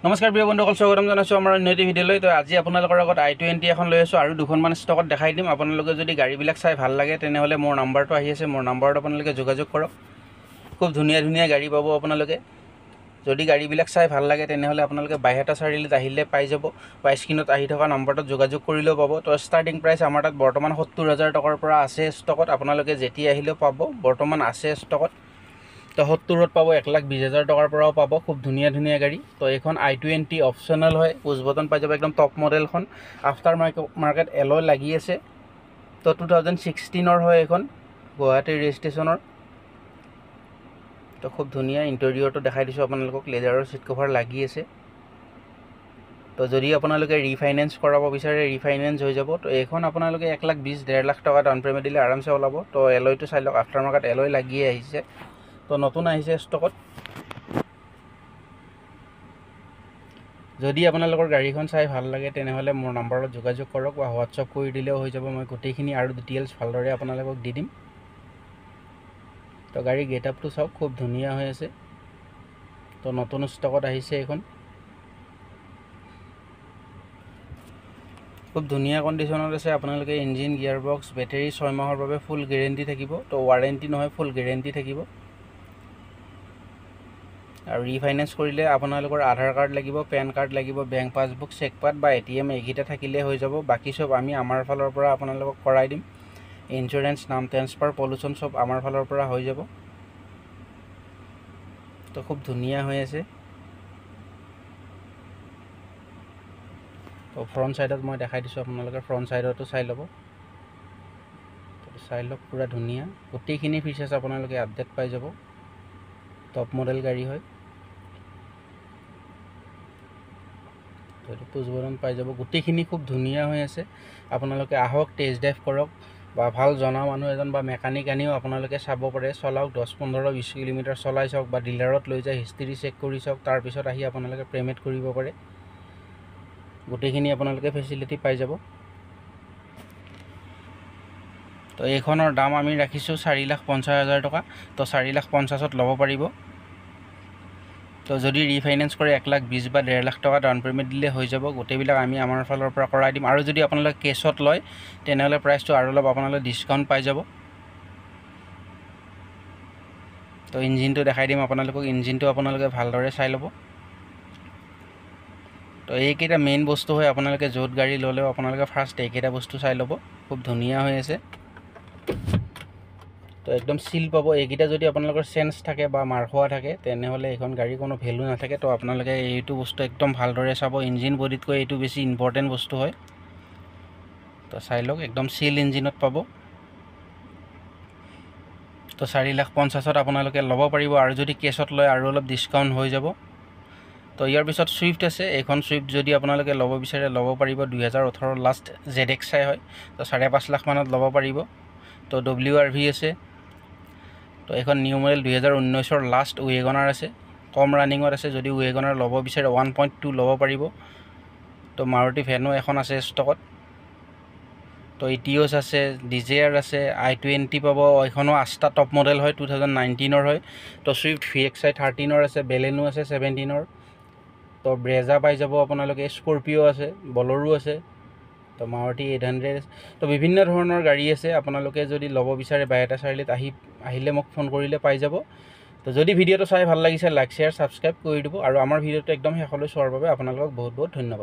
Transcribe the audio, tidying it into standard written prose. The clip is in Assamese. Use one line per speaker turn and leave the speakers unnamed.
নমস্কাৰ প্ৰিয় বন্ধুসকল, স্বাগতম জনাইছোঁ আমাৰ অন্য এটি ভিডিঅ'লৈ। তো আজি আপোনালোকৰ আগত i20 এখন লৈ আছোঁ আৰু দুখনমান ষ্টকত দেখাই দিম। আপোনালোকে যদি গাড়ীবিলাক চাই ভাল লাগে তেনেহ'লে মোৰ নাম্বাৰটো আহি আছে, মোৰ নাম্বাৰত আপোনালোকে যোগাযোগ কৰক। খুব ধুনীয়া ধুনীয়া গাড়ী পাব আপোনালোকে। যদি গাড়ীবিলাক চাই ভাল লাগে তেনেহ'লে আপোনালোকে বাইহাটা চাৰিআলিত আহিলে পাই যাব, বা স্ক্ৰীণত আহি থকা নম্বৰটোত যোগাযোগ কৰিলেও পাব। তো ষ্টাৰ্টিং প্ৰাইচ আমাৰ তাত বৰ্তমান 70,000 টকাৰ পৰা আছে ষ্টকত। আপোনালোকে যেতিয়া আহিলেও পাব, বৰ্তমান আছে ষ্টকত। তো 70ত পাব, 1,20,000 টকাৰ পৰাও পাব। খুব ধুনীয়া ধুনীয়া গাড়ী। তো এইখন i20 অপশ্যনেল হয়, পুছ বটন পাই যাব, একদম টপ মডেলখন। আফটাৰ মাৰ্কেট এলয় লাগি আছে। তো 2016ৰ হয় এইখন, গুৱাহাটীৰ ৰেজিষ্ট্ৰেশ্যনৰ। তো খুব ধুনীয়া ইণ্টেৰিয়ৰটো দেখাই দিছোঁ আপোনালোকক, লেডাৰৰ চিট কভাৰ লাগি আছে। তো যদি আপোনালোকে ৰিফাইনেন্স কৰাব বিচাৰে ৰিফাইনেন্স হৈ যাব। তো এইখন আপোনালোকে 1,20,000 1.5 লাখ টকা ডাউন পে'মেণ্ট দিলে আৰামছে ওলাব। তো এলয়টো চাই লওক, আফটাৰ মাৰ্কেট এলয় লাগিয়ে আহিছে। তো নতুন আহিছে ষ্টকত। যদি আপোনালোকৰ গাড়ীখন চাই ভাল লাগে তেনেহ'লে মোৰ নাম্বাৰত যোগাযোগ কৰক, বা হোৱাটছআপ কৰি দিলেও হৈ যাব। মই গোটেইখিনি আৰু ডিটেইলছ ভালদৰে আপোনালোকক দি দিম। তো গাড়ীৰ গেট আপটো চাওক, খুব ধুনীয়া হৈ আছে। তো নতুন ষ্টকত আহিছে এইখন। খুব ধুনীয়া কণ্ডিশ্যনত আছে। আপোনালোকে ইঞ্জিন, গিয়াৰ বক্স, বেটেৰী 6 মাহৰ বাবে ফুল গেৰেণ্টি থাকিব। তো ৱাৰেণ্টি নহয়, ফুল গেৰেণ্টি থাকিব। আৰু ৰিফাইনেন্স কৰিলে আপোনালোকৰ আধাৰ কাৰ্ড লাগিব, পেন কাৰ্ড লাগিব, বেংক পাছবুক, চেকপাট বা ATM এইকেইটা থাকিলে হৈ যাব। বাকী চব আমি আমাৰ ফালৰ পৰা আপোনালোকক কৰাই দিম। ইঞ্চুৰেঞ্চ, নাম ট্ৰেন্সফাৰ, পলিউশ্যন চব আমাৰ ফালৰ পৰা হৈ যাব। তো খুব ধুনীয়া হৈ আছে। তো ফ্ৰণ্ট ছাইডত মই দেখাই দিছোঁ, আপোনালোকে ফ্ৰণ্ট ছাইডতো চাই ল'ব। চাই লওক, পূৰা ধুনীয়া। গোটেইখিনি ফিচাৰ্ছ আপোনালোকে আপডেট পাই যাব। টপ মডেল গাড়ী হয়। তো এইটো পুছ বটন পাই যাব। গোটেইখিনি খুব ধুনীয়া হৈ আছে। আপোনালোকে আহক, টেষ্ট ড্ৰাইভ কৰক, বা ভাল জনা মানুহ এজন বা মেকানিক আনিও আপোনালোকে চাব পাৰে। চলাওক, 10, 15, 20 কিলোমিটাৰ চলাই চাওক, বা ডিলাৰত লৈ যায় হিষ্ট্ৰী চেক কৰি চাওক। তাৰপিছত আহি আপোনালোকে পে'মেণ্ট কৰিব পাৰে। গোটেইখিনি আপোনালোকে ফেচিলিটি পাই যাব। তো এইখনৰ দাম আমি ৰাখিছোঁ 4,50,000 টকা। তো 4,50,000ত ল'ব পাৰিব। তো যদি ৰিফাইনেন্স কৰে 1,20,000 বা 1.5 লাখ টকা ডাউন পে'মেণ্ট দিলে হৈ যাব। গোটেইবিলাক আমি আমাৰ ফালৰ পৰা কৰাই দিম। আৰু যদি আপোনালোকে কেছত লয় তেনেহ'লে প্ৰাইচটো আৰু অলপ আপোনালোকে ডিছকাউণ্ট পাই যাব। তো ইঞ্জিনটো দেখাই দিম আপোনালোকক, ইঞ্জিনটো আপোনালোকে ভালদৰে চাই ল'ব। তো এইকেইটা মেইন বস্তু হয়। আপোনালোকে য'ত গাড়ী ল'লেও আপোনালোকে ফাৰ্ষ্ট এইকেইটা বস্তু চাই ল'ব। খুব ধুনীয়া হৈ আছে। তো একদম চিল পাব। এইকেইটা যদি আপোনালোকৰ চেঞ্চ থাকে বা মাৰখোৱা থাকে তেনেহ'লে এইখন গাড়ীৰ কোনো ভেলু নাথাকে। তো আপোনালোকে এইটো বস্তু একদম ভালদৰে চাব। ইঞ্জিন বডিতকৈ এইটো বেছি ইম্পৰ্টেণ্ট বস্তু হয়। তো চাই লওক, একদম চিল ইঞ্জিনত পাব। তো 4,50,000ত আপোনালোকে ল'ব পাৰিব। আৰু যদি কেছত লয় আৰু অলপ ডিছকাউণ্ট হৈ যাব। তো ইয়াৰ পিছত ছুইফ্ট আছে। এইখন ছুইফ্ট যদি আপোনালোকে ল'ব বিচাৰে ল'ব পাৰিব। 2018 লাষ্ট ZXi হয়। তো 5.5 লাখ মানত ল'ব পাৰিব। তো WRV আছে। তো এইখন নিউ মডেল 2019ৰ লাষ্ট ৱেগনাৰ আছে, কম ৰানিঙত আছে। যদি ৱেগনাৰ ল'ব বিচাৰে 1.2 ল'ব পাৰিব। তো মাৰুতি ভেনো এখন আছে ষ্টকত। তো ইটিঅছ আছে, ডিজেয়াৰ আছে, i20 পাব। এইখনো 8টা টপ মডেল হয়, 2019ৰ হয়। তো ছুইফ্ট VXi 13ৰ আছে, বেলেনো আছে 17ৰ। তো ব্ৰেজা পাই যাব আপোনালোকে, স্কৰপিঅ' আছে, বলেৰো আছে, তো মাৰুতি 800। তো বিভিন্ন ধৰণৰ গাড়ী আছে। আপোনালোকে যদি ল'ব বিচাৰে বাইহাটা চাৰিআলিত আহিলে মোক ফোন কৰিলে পাই যাব। তো যদি ভিডিঅ'টো চাই ভাল লাগিছে লাইক, শ্বেয়াৰ, ছাবস্ক্ৰাইব কৰি দিব। আৰু আমাৰ ভিডিঅ'টো একদম শেষলৈ চোৱাৰ বাবে আপোনালোকক বহুত বহুত ধন্যবাদ।